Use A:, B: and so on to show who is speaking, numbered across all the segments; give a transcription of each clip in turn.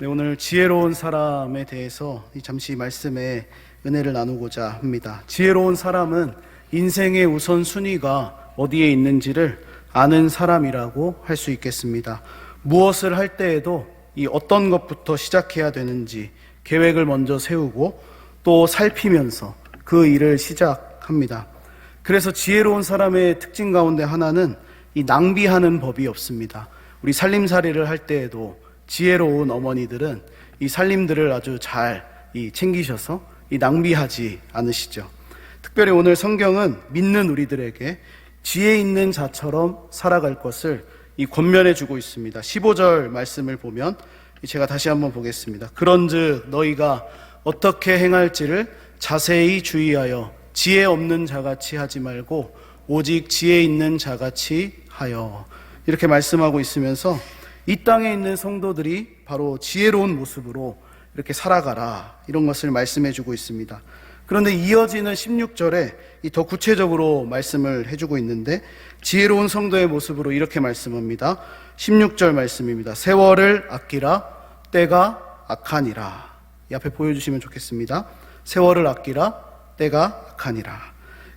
A: 네, 오늘 지혜로운 사람에 대해서 잠시 말씀에 은혜를 나누고자 합니다. 지혜로운 사람은 인생의 우선순위가 어디에 있는지를 아는 사람이라고 할 수 있겠습니다. 무엇을 할 때에도 이 어떤 것부터 시작해야 되는지 계획을 먼저 세우고 또 살피면서 그 일을 시작합니다. 그래서 지혜로운 사람의 특징 가운데 하나는 이 낭비하는 법이 없습니다. 우리 살림살이를 할 때에도 지혜로운 어머니들은 이 살림들을 아주 잘 챙기셔서 낭비하지 않으시죠. 특별히 오늘 성경은 믿는 우리들에게 지혜 있는 자처럼 살아갈 것을 권면해 주고 있습니다. 15절 말씀을 보면 제가 다시 한번 보겠습니다. 그런즉 너희가 어떻게 행할지를 자세히 주의하여 지혜 없는 자같이 하지 말고 오직 지혜 있는 자같이 하여, 이렇게 말씀하고 있으면서 이 땅에 있는 성도들이 바로 지혜로운 모습으로 이렇게 살아가라, 이런 것을 말씀해 주고 있습니다. 그런데 이어지는 16절에 더 구체적으로 말씀을 해주고 있는데 지혜로운 성도의 모습으로 이렇게 말씀합니다. 16절 말씀입니다. 세월을 아끼라 때가 악하니라. 이 앞에 보여주시면 좋겠습니다. 세월을 아끼라 때가 악하니라.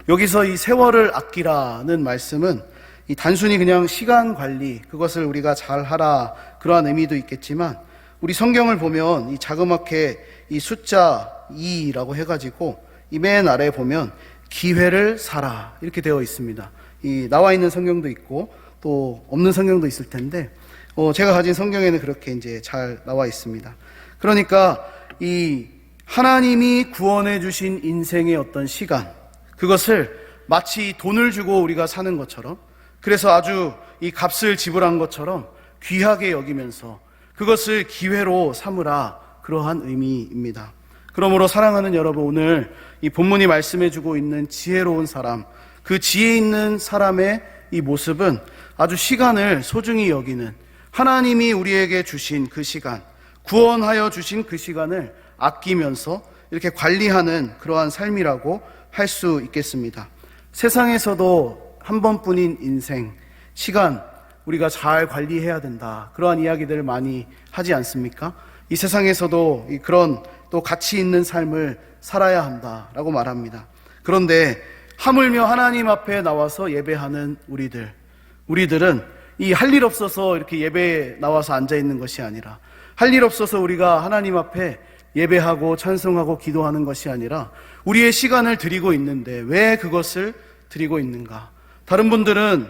A: 여기서 이 세월을 아끼라는 말씀은 단순히 그냥 시간 관리, 그것을 우리가 잘 하라, 그러한 의미도 있겠지만 우리 성경을 보면 이 자그맣게 이 숫자 2라고 해가지고 이 맨 아래에 보면 기회를 사라, 이렇게 되어 있습니다. 나와 있는 성경도 있고 또 없는 성경도 있을 텐데 제가 가진 성경에는 그렇게 이제 잘 나와 있습니다. 그러니까 이 하나님이 구원해 주신 인생의 어떤 시간, 그것을 마치 돈을 주고 우리가 사는 것처럼, 그래서 아주 이 값을 지불한 것처럼 귀하게 여기면서 그것을 기회로 삼으라, 그러한 의미입니다. 그러므로 사랑하는 여러분, 오늘 이 본문이 말씀해주고 있는 지혜로운 사람, 그 지혜 있는 사람의 이 모습은 아주 시간을 소중히 여기는, 하나님이 우리에게 주신 그 시간, 구원하여 주신 그 시간을 아끼면서 이렇게 관리하는 그러한 삶이라고 할 수 있겠습니다. 세상에서도 한 번뿐인 인생, 시간, 우리가 잘 관리해야 된다, 그러한 이야기들을 많이 하지 않습니까? 이 세상에서도 그런 또 가치 있는 삶을 살아야 한다라고 말합니다. 그런데 하물며 하나님 앞에 나와서 예배하는 우리들은 이 할 일 없어서 이렇게 예배에 나와서 앉아 있는 것이 아니라, 할 일 없어서 우리가 하나님 앞에 예배하고 찬송하고 기도하는 것이 아니라 우리의 시간을 드리고 있는데 왜 그것을 드리고 있는가? 다른 분들은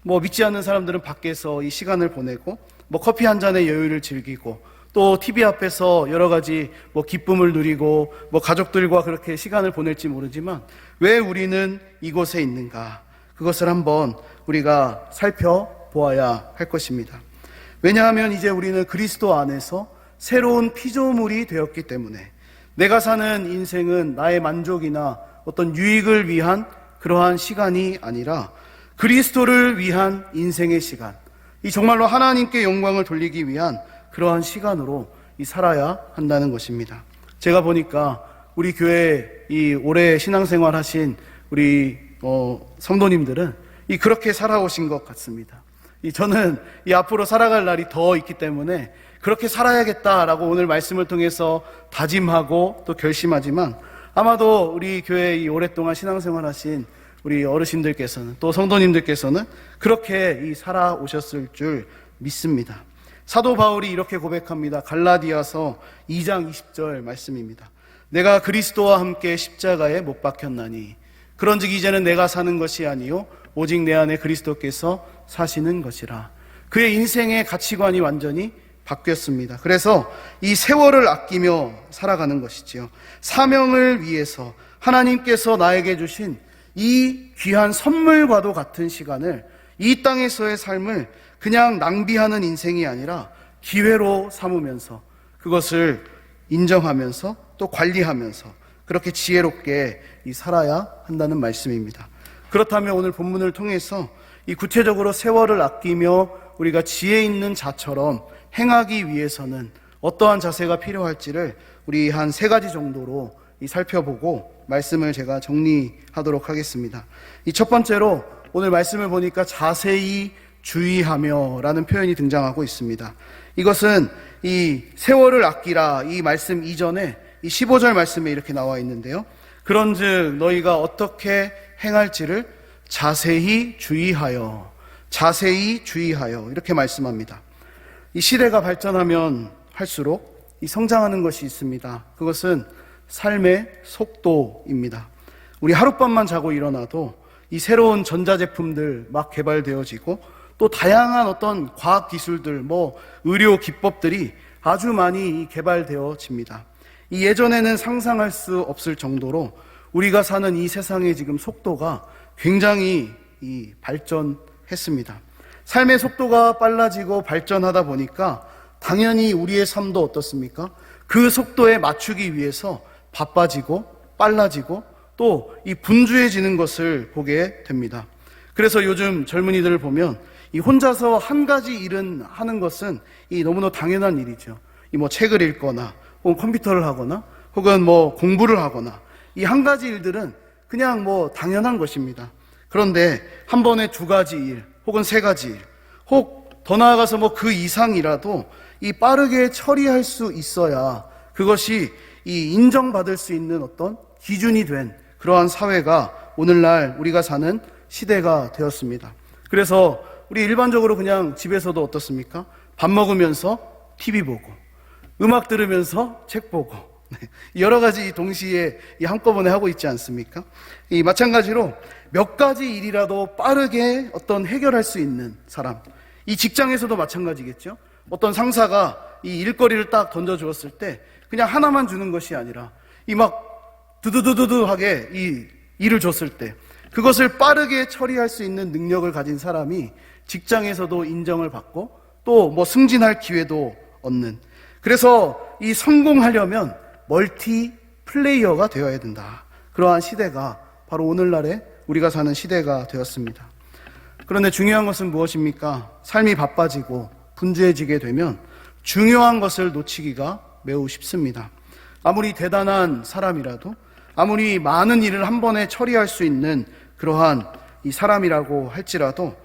A: 믿지 않는 사람들은 밖에서 이 시간을 보내고 커피 한 잔의 여유를 즐기고 또 TV 앞에서 여러 가지 기쁨을 누리고 가족들과 그렇게 시간을 보낼지 모르지만 왜 우리는 이곳에 있는가? 그것을 한번 우리가 살펴보아야 할 것입니다. 왜냐하면 이제 우리는 그리스도 안에서 새로운 피조물이 되었기 때문에 내가 사는 인생은 나의 만족이나 어떤 유익을 위한 그러한 시간이 아니라 그리스도를 위한 인생의 시간, 이 정말로 하나님께 영광을 돌리기 위한 그러한 시간으로 살아야 한다는 것입니다. 제가 보니까 우리 교회 올해 신앙생활 하신 우리 성도님들은 그렇게 살아오신 것 같습니다. 저는 앞으로 살아갈 날이 더 있기 때문에 그렇게 살아야겠다라고 오늘 말씀을 통해서 다짐하고 또 결심하지만 아마도 우리 교회 오랫동안 신앙생활 하신 우리 어르신들께서는 또 성도님들께서는 그렇게 살아오셨을 줄 믿습니다. 사도 바울이 이렇게 고백합니다. 갈라디아서 2장 20절 말씀입니다. 내가 그리스도와 함께 십자가에 못 박혔나니 그런즉 이제는 내가 사는 것이 아니요 오직 내 안에 그리스도께서 사시는 것이라. 그의 인생의 가치관이 완전히 바뀌었습니다. 그래서 이 세월을 아끼며 살아가는 것이지요. 사명을 위해서 하나님께서 나에게 주신 이 귀한 선물과도 같은 시간을, 이 땅에서의 삶을 그냥 낭비하는 인생이 아니라 기회로 삼으면서 그것을 인정하면서 또 관리하면서 그렇게 지혜롭게 살아야 한다는 말씀입니다. 그렇다면 오늘 본문을 통해서 구체적으로 세월을 아끼며 우리가 지혜 있는 자처럼 행하기 위해서는 어떠한 자세가 필요할지를 우리 한 3가지 정도로 살펴보고 말씀을 제가 정리하도록 하겠습니다. 첫 번째로 오늘 말씀을 보니까 자세히 주의하며 라는 표현이 등장하고 있습니다. 이것은 이 세월을 아끼라 이 말씀 이전에 이 15절 말씀에 이렇게 나와 있는데요. 그런즉 너희가 어떻게 행할지를 자세히 주의하여 이렇게 말씀합니다. 이 시대가 발전하면 할수록 이 성장하는 것이 있습니다. 그것은 삶의 속도입니다. 우리 하룻밤만 자고 일어나도 이 새로운 전자제품들 막 개발되어지고 또 다양한 어떤 과학기술들, 의료 기법들이 아주 많이 개발되어집니다. 이 예전에는 상상할 수 없을 정도로 우리가 사는 이 세상의 지금 속도가 굉장히 발전했습니다. 삶의 속도가 빨라지고 발전하다 보니까 당연히 우리의 삶도 어떻습니까? 그 속도에 맞추기 위해서 바빠지고 빨라지고 또 이 분주해지는 것을 보게 됩니다. 그래서 요즘 젊은이들을 보면 이 혼자서 한 가지 일은 하는 것은 이 너무나 당연한 일이죠. 책을 읽거나 혹은 컴퓨터를 하거나 혹은 공부를 하거나 이 한 가지 일들은 그냥 당연한 것입니다. 그런데 한 번에 두 가지 일 혹은 세 가지 일 혹 더 나아가서 그 이상이라도 이 빠르게 처리할 수 있어야 그것이 이 인정받을 수 있는 어떤 기준이 된 그러한 사회가 오늘날 우리가 사는 시대가 되었습니다. 그래서 우리 일반적으로 그냥 집에서도 어떻습니까? 밥 먹으면서 TV 보고 음악 들으면서 책 보고 여러 가지 동시에 한꺼번에 하고 있지 않습니까? 이 마찬가지로 몇 가지 일이라도 빠르게 어떤 해결할 수 있는 사람, 이 직장에서도 마찬가지겠죠. 어떤 상사가 이 일거리를 딱 던져 주었을 때 그냥 하나만 주는 것이 아니라 이 두두두두두하게 이 일을 줬을 때 그것을 빠르게 처리할 수 있는 능력을 가진 사람이 직장에서도 인정을 받고 또 승진할 기회도 얻는, 그래서 이 성공하려면 멀티 플레이어가 되어야 된다. 그러한 시대가 바로 오늘날의 우리가 사는 시대가 되었습니다. 그런데 중요한 것은 무엇입니까? 삶이 바빠지고 분주해지게 되면 중요한 것을 놓치기가 매우 쉽습니다. 아무리 대단한 사람이라도 아무리 많은 일을 한 번에 처리할 수 있는 그러한 이 사람이라고 할지라도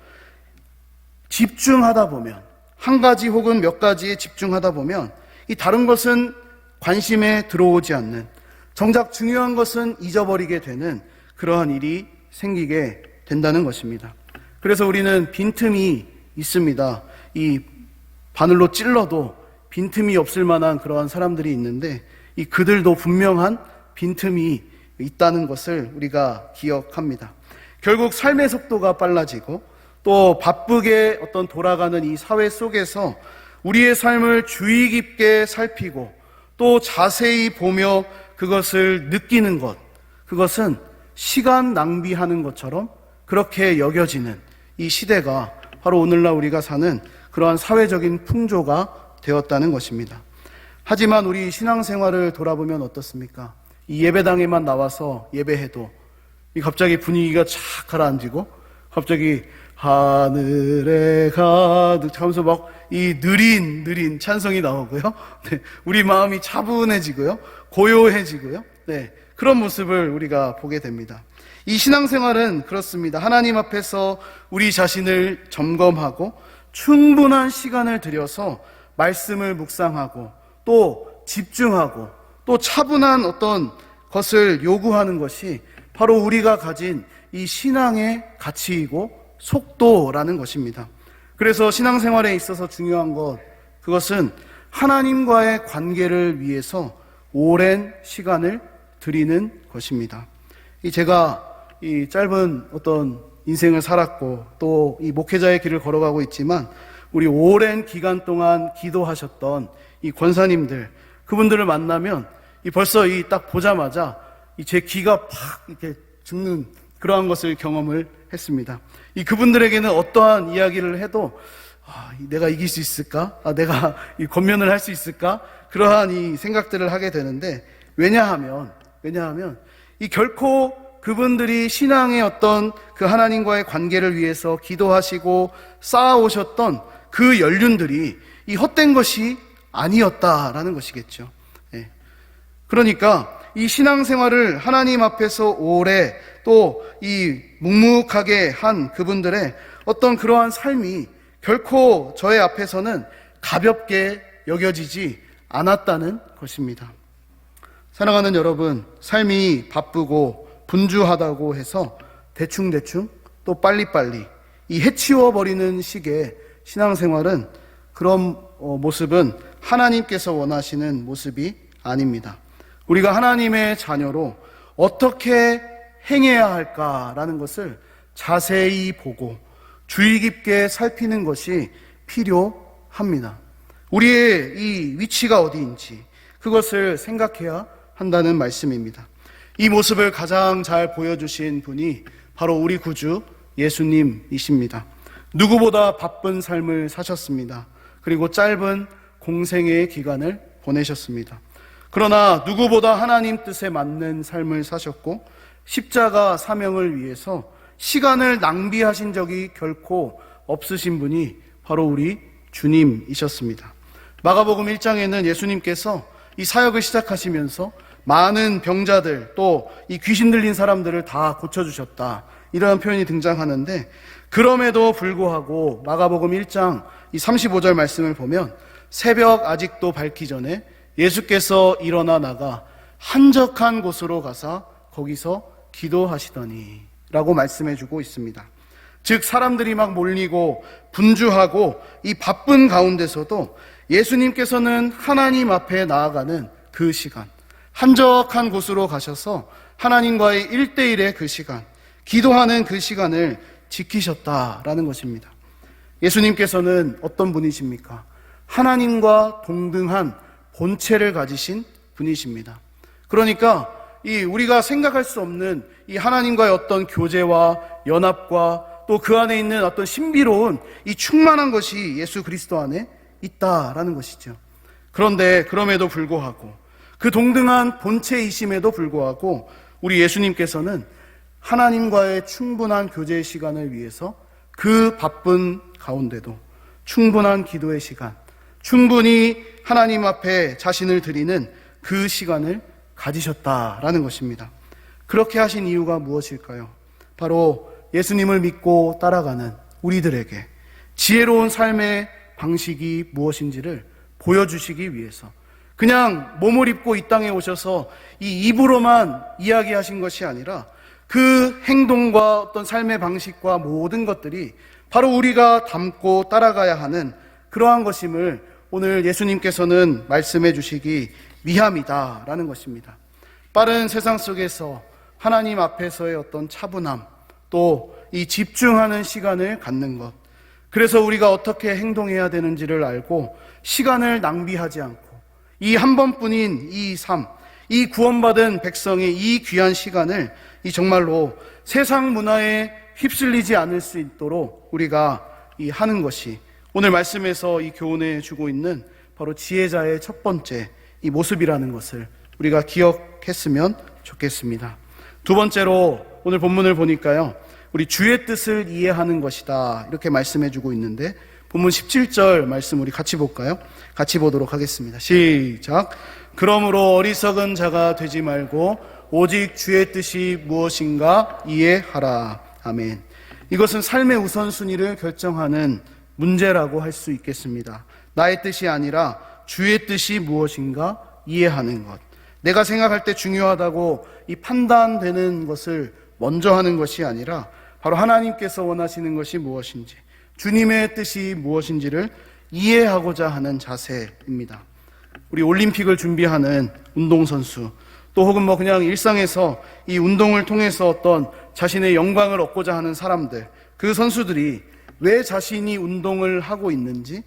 A: 집중하다 보면, 한 가지 혹은 몇 가지에 집중하다 보면 이 다른 것은 관심에 들어오지 않는, 정작 중요한 것은 잊어버리게 되는 그러한 일이 생기게 된다는 것입니다. 그래서 우리는 빈틈이 있습니다. 이 바늘로 찔러도 빈틈이 없을 만한 그러한 사람들이 있는데 이 그들도 분명한 빈틈이 있다는 것을 우리가 기억합니다. 결국 삶의 속도가 빨라지고 또 바쁘게 어떤 돌아가는 이 사회 속에서 우리의 삶을 주의 깊게 살피고 또 자세히 보며 그것을 느끼는 것, 그것은 시간 낭비하는 것처럼 그렇게 여겨지는 이 시대가 바로 오늘날 우리가 사는 그러한 사회적인 풍조가 되었다는 것입니다. 하지만 우리 신앙생활을 돌아보면 어떻습니까? 이 예배당에만 나와서 예배해도 갑자기 분위기가 착 가라앉고 갑자기 하늘에 가득 하면서 이 느린 찬송이 나오고요. 네, 우리 마음이 차분해지고요. 고요해지고요. 네, 그런 모습을 우리가 보게 됩니다. 이 신앙생활은 그렇습니다. 하나님 앞에서 우리 자신을 점검하고 충분한 시간을 들여서 말씀을 묵상하고 또 집중하고 또 차분한 어떤 것을 요구하는 것이 바로 우리가 가진 이 신앙의 가치이고 속도라는 것입니다. 그래서 신앙생활에 있어서 중요한 것, 그것은 하나님과의 관계를 위해서 오랜 시간을 드리는 것입니다. 제가 이 짧은 어떤 인생을 살았고 또 이 목회자의 길을 걸어가고 있지만 우리 오랜 기간 동안 기도하셨던 이 권사님들, 그분들을 만나면 벌써 딱 보자마자 제 기가 팍 이렇게 죽는 그러한 것을 경험을 했습니다. 그분들에게는 어떠한 이야기를 해도 내가 이길 수 있을까? 내가 이 권면을 할 수 있을까? 그러한 이 생각들을 하게 되는데, 왜냐하면 이 결코 그분들이 신앙의 어떤 그 하나님과의 관계를 위해서 기도하시고 쌓아오셨던 그 연륜들이 이 헛된 것이 아니었다라는 것이겠죠. 네. 그러니까 이 신앙생활을 하나님 앞에서 오래 또 이 묵묵하게 한 그분들의 어떤 그러한 삶이 결코 저의 앞에서는 가볍게 여겨지지 않았다는 것입니다. 사랑하는 여러분, 삶이 바쁘고 분주하다고 해서 대충대충 또 빨리빨리 이 해치워버리는 식의 신앙생활은, 그런 모습은 하나님께서 원하시는 모습이 아닙니다. 우리가 하나님의 자녀로 어떻게 행해야 할까라는 것을 자세히 보고 주의 깊게 살피는 것이 필요합니다. 우리의 이 위치가 어디인지 그것을 생각해야 한다는 말씀입니다. 이 모습을 가장 잘 보여주신 분이 바로 우리 구주 예수님이십니다. 누구보다 바쁜 삶을 사셨습니다. 그리고 짧은 공생의 기간을 보내셨습니다. 그러나 누구보다 하나님 뜻에 맞는 삶을 사셨고 십자가 사명을 위해서 시간을 낭비하신 적이 결코 없으신 분이 바로 우리 주님이셨습니다. 마가복음 1장에는 예수님께서 이 사역을 시작하시면서 많은 병자들, 또 이 귀신 들린 사람들을 다 고쳐주셨다, 이러한 표현이 등장하는데, 그럼에도 불구하고 마가복음 1장 이 35절 말씀을 보면 새벽 아직도 밝기 전에 예수께서 일어나 나가 한적한 곳으로 가사 거기서 기도하시더니 라고 말씀해주고 있습니다. 즉 사람들이 막 몰리고 분주하고 이 바쁜 가운데서도 예수님께서는 하나님 앞에 나아가는 그 시간, 한적한 곳으로 가셔서 하나님과의 1대1의 그 시간, 기도하는 그 시간을 지키셨다라는 것입니다. 예수님께서는 어떤 분이십니까? 하나님과 동등한 본체를 가지신 분이십니다. 그러니까 우리가 생각할 수 없는 이 하나님과의 어떤 교제와 연합과 또 그 안에 있는 어떤 신비로운 이 충만한 것이 예수 그리스도 안에 있다라는 것이죠. 그런데 그럼에도 불구하고, 그 동등한 본체이심에도 불구하고 우리 예수님께서는 하나님과의 충분한 교제의 시간을 위해서 그 바쁜 가운데도 충분한 기도의 시간, 충분히 하나님 앞에 자신을 드리는 그 시간을 가지셨다라는 것입니다. 그렇게 하신 이유가 무엇일까요? 바로 예수님을 믿고 따라가는 우리들에게 지혜로운 삶의 방식이 무엇인지를 보여주시기 위해서, 그냥 몸을 입고 이 땅에 오셔서 이 입으로만 이야기하신 것이 아니라 그 행동과 어떤 삶의 방식과 모든 것들이 바로 우리가 닮고 따라가야 하는 그러한 것임을 오늘 예수님께서는 말씀해 주시기 위함이다라는 것입니다. 빠른 세상 속에서 하나님 앞에서의 어떤 차분함, 또 이 집중하는 시간을 갖는 것, 그래서 우리가 어떻게 행동해야 되는지를 알고 시간을 낭비하지 않고 이 한 번뿐인 이 삶, 이 구원받은 백성의 이 귀한 시간을 이 정말로 세상 문화에 휩쓸리지 않을 수 있도록 우리가 하는 것이 오늘 말씀에서 이 교훈해 주고 있는 바로 지혜자의 첫 번째 이 모습이라는 것을 우리가 기억했으면 좋겠습니다. 두 번째로 오늘 본문을 보니까요, 우리 주의 뜻을 이해하는 것이다, 이렇게 말씀해 주고 있는데, 본문 17절 말씀 우리 같이 볼까요? 같이 보도록 하겠습니다. 시작. 그러므로 어리석은 자가 되지 말고 오직 주의 뜻이 무엇인가 이해하라. 아멘. 이것은 삶의 우선순위를 결정하는 문제라고 할 수 있겠습니다. 나의 뜻이 아니라 주의 뜻이 무엇인가 이해하는 것. 내가 생각할 때 중요하다고 이 판단되는 것을 먼저 하는 것이 아니라 바로 하나님께서 원하시는 것이 무엇인지, 주님의 뜻이 무엇인지를 이해하고자 하는 자세입니다. 우리 올림픽을 준비하는 운동선수, 또 혹은 그냥 일상에서 이 운동을 통해서 어떤 자신의 영광을 얻고자 하는 사람들, 그 선수들이 왜 자신이 운동을 하고 있는지,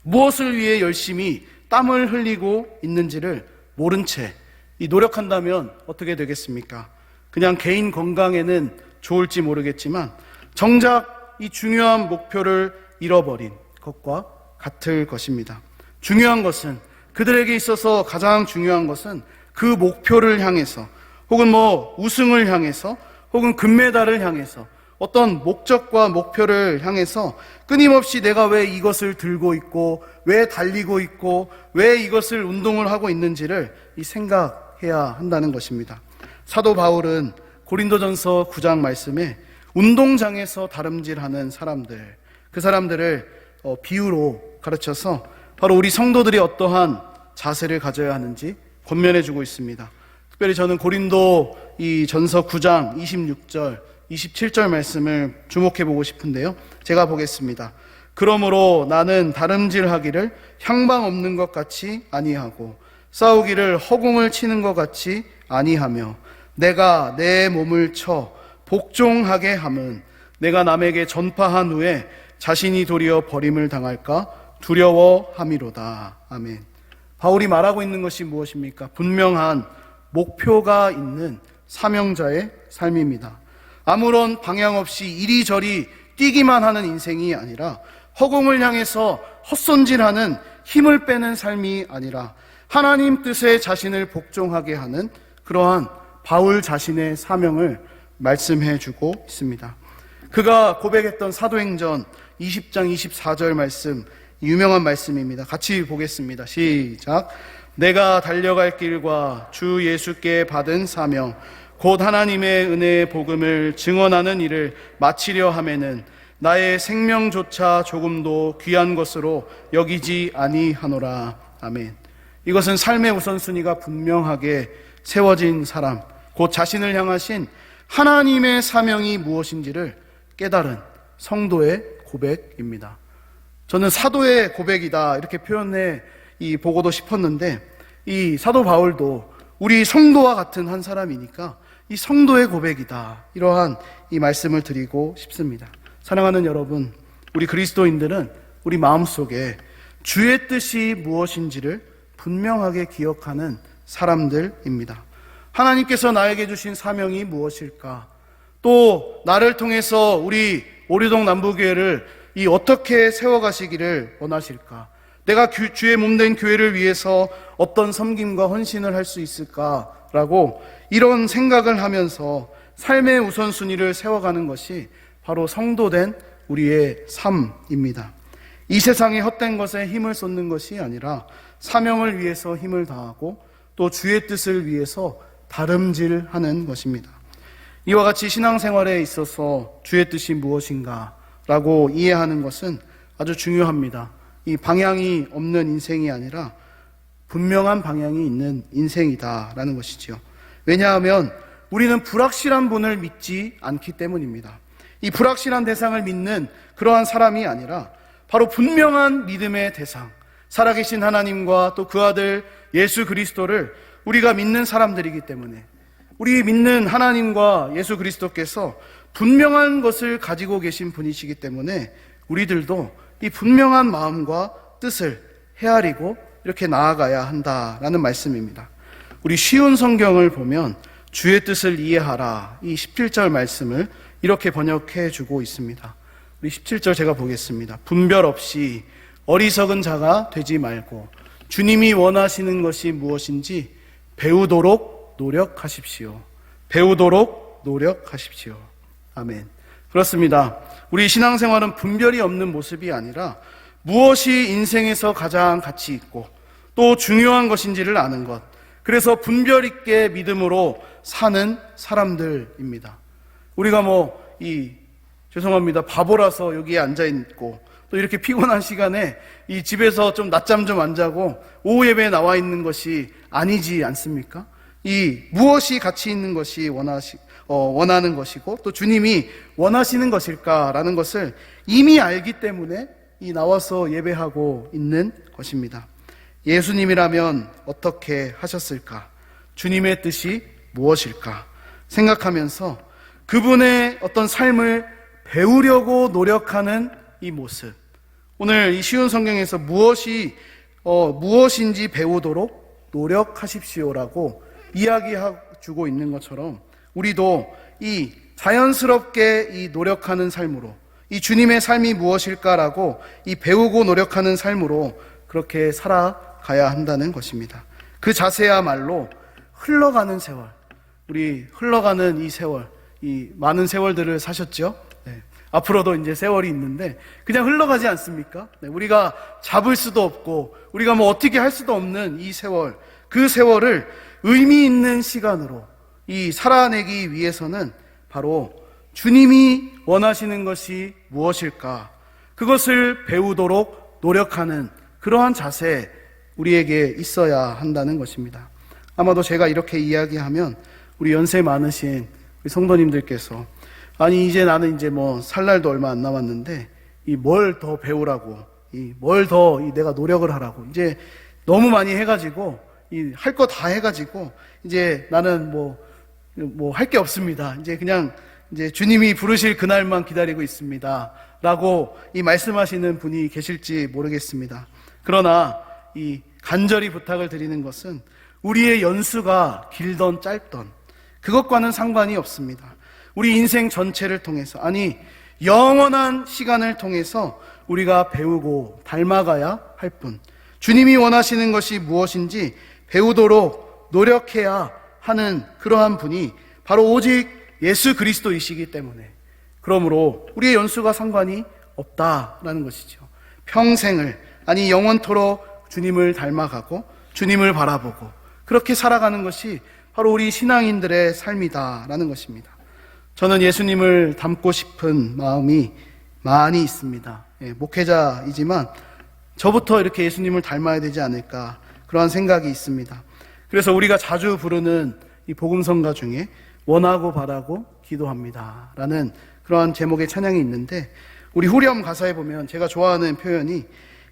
A: 무엇을 위해 열심히 땀을 흘리고 있는지를 모른 채 노력한다면 어떻게 되겠습니까? 그냥 개인 건강에는 좋을지 모르겠지만 정작 이 중요한 목표를 잃어버린 것과 같을 것입니다. 중요한 것은, 그들에게 있어서 가장 중요한 것은 그 목표를 향해서, 혹은 우승을 향해서, 혹은 금메달을 향해서, 어떤 목적과 목표를 향해서 끊임없이 내가 왜 이것을 들고 있고, 왜 달리고 있고, 왜 이것을 운동을 하고 있는지를 생각해야 한다는 것입니다. 사도 바울은 고린도전서 9장 말씀에 운동장에서 다름질하는 사람들, 그 사람들을 비유로 가르쳐서 바로 우리 성도들이 어떠한 자세를 가져야 하는지 권면해 주고 있습니다. 특별히 저는 고린도 이 전서 9장 26절, 27절 말씀을 주목해 보고 싶은데요. 제가 보겠습니다. 그러므로 나는 다름질하기를 향방 없는 것 같이 아니하고 싸우기를 허공을 치는 것 같이 아니하며 내가 내 몸을 쳐 복종하게 함은 내가 남에게 전파한 후에 자신이 도리어 버림을 당할까 두려워함이로다. 아멘. 바울이 말하고 있는 것이 무엇입니까? 분명한 목표가 있는 사명자의 삶입니다. 아무런 방향 없이 이리저리 뛰기만 하는 인생이 아니라 허공을 향해서 헛손질하는 힘을 빼는 삶이 아니라 하나님 뜻에 자신을 복종하게 하는 그러한 바울 자신의 사명을 말씀해 주고 있습니다. 그가 고백했던 사도행전 20장 24절 말씀, 유명한 말씀입니다. 같이 보겠습니다. 시작. 내가 달려갈 길과 주 예수께 받은 사명 곧 하나님의 은혜의 복음을 증언하는 일을 마치려 하면은 나의 생명조차 조금도 귀한 것으로 여기지 아니하노라. 아멘. 이것은 삶의 우선순위가 분명하게 세워진 사람, 곧 자신을 향하신 하나님의 사명이 무엇인지를 깨달은 성도의 고백입니다. 저는 사도의 고백이다 이렇게 표현해 보고도 싶었는데, 이 사도 바울도 우리 성도와 같은 한 사람이니까 이 성도의 고백이다, 이러한 이 말씀을 드리고 싶습니다. 사랑하는 여러분, 우리 그리스도인들은 우리 마음속에 주의 뜻이 무엇인지를 분명하게 기억하는 사람들입니다. 하나님께서 나에게 주신 사명이 무엇일까? 또 나를 통해서 우리 오류동 남부교회를 어떻게 세워가시기를 원하실까? 내가 주의 몸된 교회를 위해서 어떤 섬김과 헌신을 할 수 있을까라고 이런 생각을 하면서 삶의 우선순위를 세워가는 것이 바로 성도된 우리의 삶입니다. 이 세상의 헛된 것에 힘을 쏟는 것이 아니라 사명을 위해서 힘을 다하고 또 주의 뜻을 위해서 다름질하는 것입니다. 이와 같이 신앙생활에 있어서 주의 뜻이 무엇인가 라고 이해하는 것은 아주 중요합니다. 이 방향이 없는 인생이 아니라 분명한 방향이 있는 인생이다라는 것이죠. 왜냐하면 우리는 불확실한 분을 믿지 않기 때문입니다. 이 불확실한 대상을 믿는 그러한 사람이 아니라 바로 분명한 믿음의 대상, 살아계신 하나님과 또 그 아들 예수 그리스도를 우리가 믿는 사람들이기 때문에, 우리 믿는 하나님과 예수 그리스도께서 분명한 것을 가지고 계신 분이시기 때문에 우리들도 이 분명한 마음과 뜻을 헤아리고 이렇게 나아가야 한다라는 말씀입니다. 우리 쉬운 성경을 보면 주의 뜻을 이해하라, 이 17절 말씀을 이렇게 번역해 주고 있습니다. 우리 17절 제가 보겠습니다. 분별 없이 어리석은 자가 되지 말고 주님이 원하시는 것이 무엇인지 배우도록 노력하십시오. 배우도록 노력하십시오. 아멘. 그렇습니다. 우리 신앙생활은 분별이 없는 모습이 아니라 무엇이 인생에서 가장 가치 있고 또 중요한 것인지를 아는 것, 그래서 분별 있게 믿음으로 사는 사람들입니다. 우리가 죄송합니다, 바보라서 여기에 앉아있고 또 이렇게 피곤한 시간에 이 집에서 좀 낮잠 좀 안 자고 오후 예배에 나와 있는 것이 아니지 않습니까? 무엇이 가치 있는 것이 원하는 것이고 또 주님이 원하시는 것일까라는 것을 이미 알기 때문에 나와서 예배하고 있는 것입니다. 예수님이라면 어떻게 하셨을까? 주님의 뜻이 무엇일까? 생각하면서 그분의 어떤 삶을 배우려고 노력하는 이 모습, 오늘 이 쉬운 성경에서 무엇인지 배우도록 노력하십시오라고 이야기해주고 있는 것처럼 우리도 자연스럽게 노력하는 삶으로, 주님의 삶이 무엇일까라고 배우고 노력하는 삶으로 그렇게 살아가야 한다는 것입니다. 그 자세야말로 흘러가는 세월, 우리 흘러가는 이 세월, 많은 세월들을 사셨죠? 네. 앞으로도 이제 세월이 있는데 그냥 흘러가지 않습니까? 네. 우리가 잡을 수도 없고 우리가 어떻게 할 수도 없는 이 세월, 그 세월을 의미 있는 시간으로 살아내기 위해서는 바로 주님이 원하시는 것이 무엇일까? 그것을 배우도록 노력하는 그러한 자세 우리에게 있어야 한다는 것입니다. 아마도 제가 이렇게 이야기하면 우리 연세 많으신 우리 성도님들께서 아니 이제 나는 이제 뭐 살 날도 얼마 안 남았는데 이 뭘 더 배우라고 이 뭘 더 내가 노력을 하라고 이제 너무 많이 해가지고 이 할 거 다 해가지고 이제 나는 뭐 할 게 없습니다. 이제 그냥 이제 주님이 부르실 그날만 기다리고 있습니다. 라고 이 말씀하시는 분이 계실지 모르겠습니다. 그러나 이 간절히 부탁을 드리는 것은 우리의 연수가 길던 짧던 그것과는 상관이 없습니다. 우리 인생 전체를 통해서 아니 영원한 시간을 통해서 우리가 배우고 닮아가야 할 뿐 주님이 원하시는 것이 무엇인지 배우도록 노력해야 하는 그러한 분이 바로 오직 예수 그리스도이시기 때문에 그러므로 우리의 연수가 상관이 없다라는 것이죠. 평생을 아니 영원토록 주님을 닮아가고 주님을 바라보고 그렇게 살아가는 것이 바로 우리 신앙인들의 삶이다라는 것입니다. 저는 예수님을 닮고 싶은 마음이 많이 있습니다. 목회자이지만 저부터 이렇게 예수님을 닮아야 되지 않을까 그러한 생각이 있습니다. 그래서 우리가 자주 부르는 이 복음성가 중에 원하고 바라고 기도합니다 라는 그러한 제목의 찬양이 있는데 우리 후렴 가사에 보면 제가 좋아하는 표현이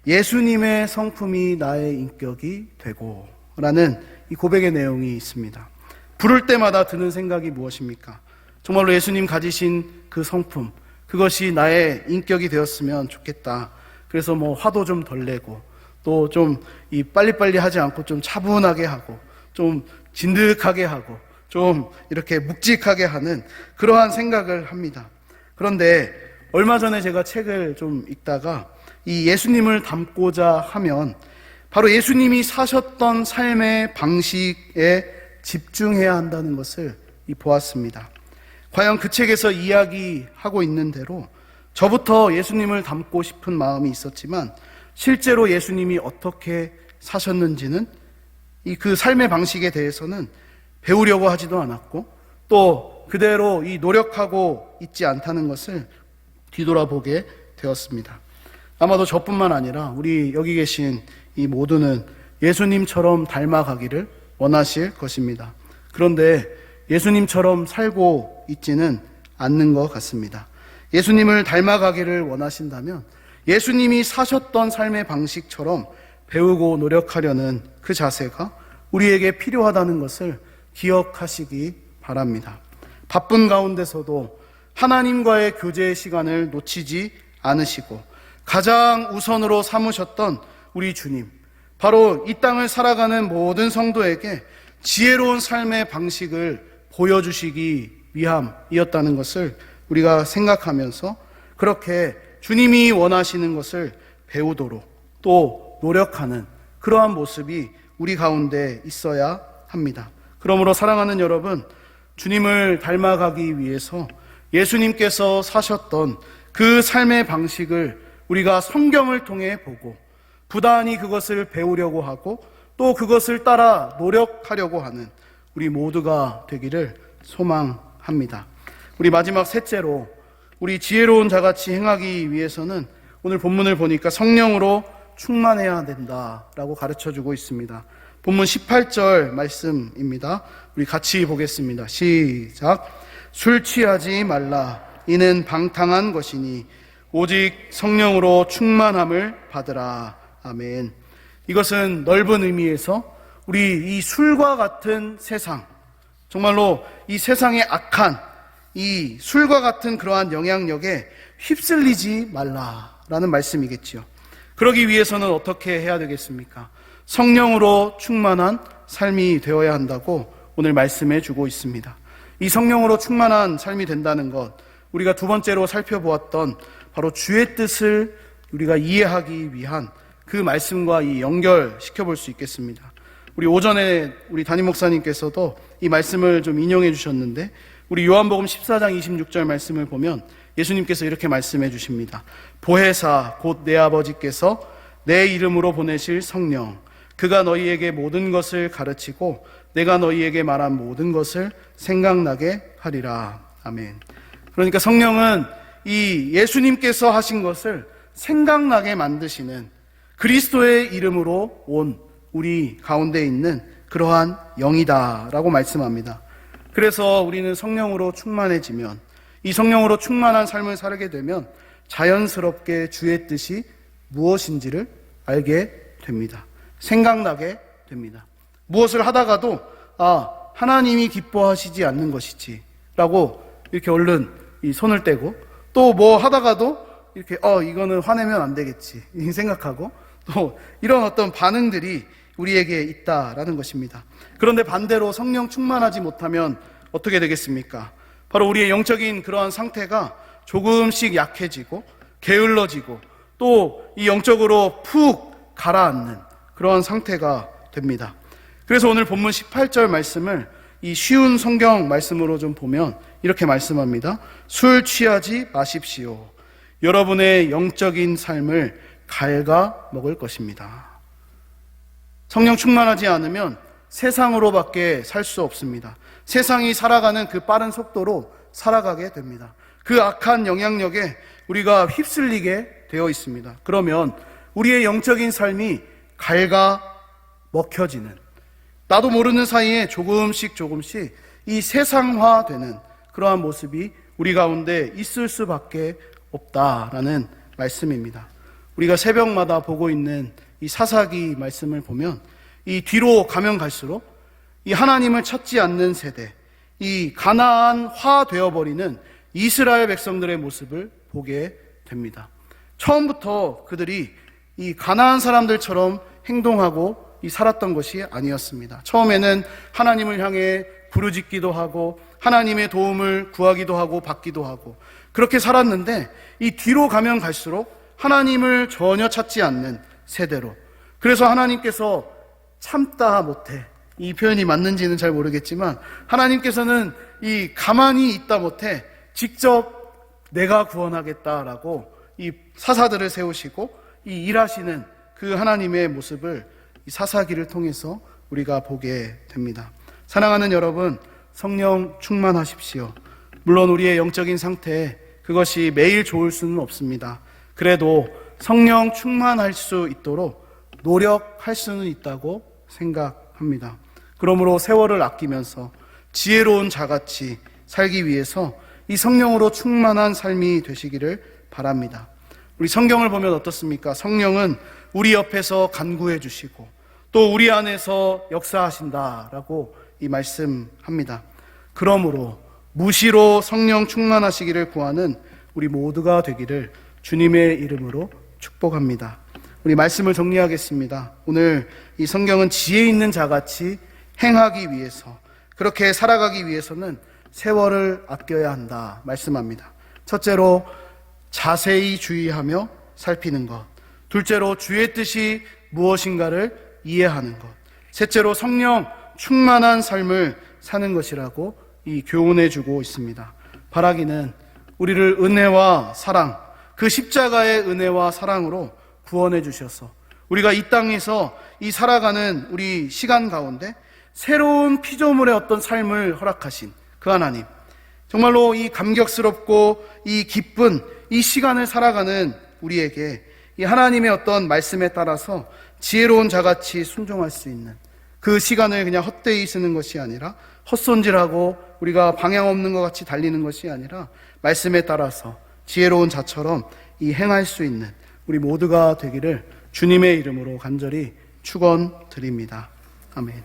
A: 예수님의 성품이 나의 인격이 되고 라는 이 고백의 내용이 있습니다. 부를 때마다 드는 생각이 무엇입니까? 정말로 예수님 가지신 그 성품 그것이 나의 인격이 되었으면 좋겠다. 그래서 뭐 화도 좀 덜 내고 또 좀 이 빨리빨리 하지 않고 좀 차분하게 하고 좀 진득하게 하고 좀 이렇게 묵직하게 하는 그러한 생각을 합니다. 그런데 얼마 전에 제가 책을 좀 읽다가 이 예수님을 닮고자 하면 바로 예수님이 사셨던 삶의 방식에 집중해야 한다는 것을 보았습니다. 과연 그 책에서 이야기하고 있는 대로 저부터 예수님을 닮고 싶은 마음이 있었지만 실제로 예수님이 어떻게 사셨는지는 이 그 삶의 방식에 대해서는 배우려고 하지도 않았고 또 그대로 이 노력하고 있지 않다는 것을 뒤돌아보게 되었습니다. 아마도 저뿐만 아니라 우리 여기 계신 이 모두는 예수님처럼 닮아가기를 원하실 것입니다. 그런데 예수님처럼 살고 있지는 않는 것 같습니다. 예수님을 닮아가기를 원하신다면 예수님이 사셨던 삶의 방식처럼 배우고 노력하려는 그 자세가 우리에게 필요하다는 것을 기억하시기 바랍니다. 바쁜 가운데서도 하나님과의 교제의 시간을 놓치지 않으시고 가장 우선으로 삼으셨던 우리 주님, 바로 이 땅을 살아가는 모든 성도에게 지혜로운 삶의 방식을 보여주시기 위함이었다는 것을 우리가 생각하면서 그렇게 주님이 원하시는 것을 배우도록 또 노력하는 그러한 모습이 우리 가운데 있어야 합니다. 그러므로 사랑하는 여러분, 주님을 닮아가기 위해서 예수님께서 사셨던 그 삶의 방식을 우리가 성경을 통해 보고 부단히 그것을 배우려고 하고 또 그것을 따라 노력하려고 하는 우리 모두가 되기를 소망합니다. 우리 마지막 셋째로 우리 지혜로운 자같이 행하기 위해서는 오늘 본문을 보니까 성령으로 충만해야 된다라고 가르쳐주고 있습니다. 본문 18절 말씀입니다. 우리 같이 보겠습니다. 시작. 술 취하지 말라. 이는 방탕한 것이니 오직 성령으로 충만함을 받으라. 아멘. 이것은 넓은 의미에서 우리 이 술과 같은 세상, 정말로 이 세상의 악한 이 술과 같은 그러한 영향력에 휩쓸리지 말라라는 말씀이겠지요. 그러기 위해서는 어떻게 해야 되겠습니까? 성령으로 충만한 삶이 되어야 한다고 오늘 말씀해 주고 있습니다. 이 성령으로 충만한 삶이 된다는 것, 우리가 두 번째로 살펴보았던 바로 주의 뜻을 우리가 이해하기 위한 그 말씀과 이 연결시켜 볼 수 있겠습니다. 우리 오전에 우리 담임 목사님께서도 이 말씀을 좀 인용해 주셨는데 우리 요한복음 14장 26절 말씀을 보면 예수님께서 이렇게 말씀해 주십니다. 보혜사 곧 내 아버지께서 내 이름으로 보내실 성령, 그가 너희에게 모든 것을 가르치고 내가 너희에게 말한 모든 것을 생각나게 하리라. 아멘. 그러니까 성령은 이 예수님께서 하신 것을 생각나게 만드시는 그리스도의 이름으로 온 우리 가운데 있는 그러한 영이다라고 말씀합니다. 그래서 우리는 성령으로 충만해지면, 이 성령으로 충만한 삶을 살게 되면 자연스럽게 주의 뜻이 무엇인지를 알게 됩니다. 생각나게 됩니다. 무엇을 하다가도 하나님이 기뻐하시지 않는 것이지 라고 이렇게 얼른 이 손을 떼고, 또 뭐 하다가도 이렇게 이거는 화내면 안 되겠지 이 생각하고, 또 이런 어떤 반응들이 우리에게 있다라는 것입니다. 그런데 반대로 성령 충만하지 못하면 어떻게 되겠습니까? 바로 우리의 영적인 그러한 상태가 조금씩 약해지고 게을러지고 또 이 영적으로 푹 가라앉는 그러한 상태가 됩니다. 그래서 오늘 본문 18절 말씀을 이 쉬운 성경 말씀으로 좀 보면 이렇게 말씀합니다. 술 취하지 마십시오. 여러분의 영적인 삶을 갉아 먹을 것입니다. 성령 충만하지 않으면 세상으로밖에 살 수 없습니다. 세상이 살아가는 그 빠른 속도로 살아가게 됩니다. 그 악한 영향력에 우리가 휩쓸리게 되어 있습니다. 그러면 우리의 영적인 삶이 갉아 먹혀지는, 나도 모르는 사이에 조금씩 이 세상화되는 그러한 모습이 우리 가운데 있을 수밖에 없다라는 말씀입니다. 우리가 새벽마다 보고 있는 이 사사기 말씀을 보면 이 뒤로 가면 갈수록 이 하나님을 찾지 않는 세대, 이 가나안화 되어버리는 이스라엘 백성들의 모습을 보게 됩니다. 처음부터 그들이 이 가나안 사람들처럼 행동하고 살았던 것이 아니었습니다. 처음에는 하나님을 향해 부르짖기도 하고 하나님의 도움을 구하기도 하고 받기도 하고 그렇게 살았는데, 이 뒤로 가면 갈수록 하나님을 전혀 찾지 않는 세대로, 그래서 하나님께서 참다 못해, 이 표현이 맞는지는 잘 모르겠지만 하나님께서는 이 가만히 있다 못해 직접 내가 구원하겠다라고 이 사사들을 세우시고 이 일하시는 그 하나님의 모습을 이 사사기를 통해서 우리가 보게 됩니다. 사랑하는 여러분, 성령 충만하십시오. 물론 우리의 영적인 상태, 그것이 매일 좋을 수는 없습니다. 그래도 성령 충만할 수 있도록 노력할 수는 있다고 생각합니다. 그러므로 세월을 아끼면서 지혜로운 자같이 살기 위해서 이 성령으로 충만한 삶이 되시기를 바랍니다. 우리 성경을 보면 어떻습니까? 성령은 우리 옆에서 간구해 주시고 또 우리 안에서 역사하신다라고 이 말씀합니다. 그러므로 무시로 성령 충만하시기를 구하는 우리 모두가 되기를 주님의 이름으로 축복합니다. 우리 말씀을 정리하겠습니다. 오늘 이 성경은 지혜 있는 자같이 행하기 위해서, 그렇게 살아가기 위해서는 세월을 아껴야 한다 말씀합니다. 첫째로 자세히 주의하며 살피는 것, 둘째로 주의 뜻이 무엇인가를 이해하는 것, 셋째로 성령 충만한 삶을 사는 것이라고 이 교훈해 주고 있습니다. 바라기는 우리를 은혜와 사랑, 그 십자가의 은혜와 사랑으로 구원해 주셔서 우리가 이 땅에서 이 살아가는 우리 시간 가운데 새로운 피조물의 어떤 삶을 허락하신 그 하나님, 정말로 이 감격스럽고 이 기쁜 이 시간을 살아가는 우리에게 이 하나님의 어떤 말씀에 따라서 지혜로운 자같이 순종할 수 있는 그 시간을 그냥 헛되이 쓰는 것이 아니라, 헛손질하고 우리가 방향 없는 것 같이 달리는 것이 아니라 말씀에 따라서 지혜로운 자처럼 이 행할 수 있는 우리 모두가 되기를 주님의 이름으로 간절히 축원드립니다. 아멘.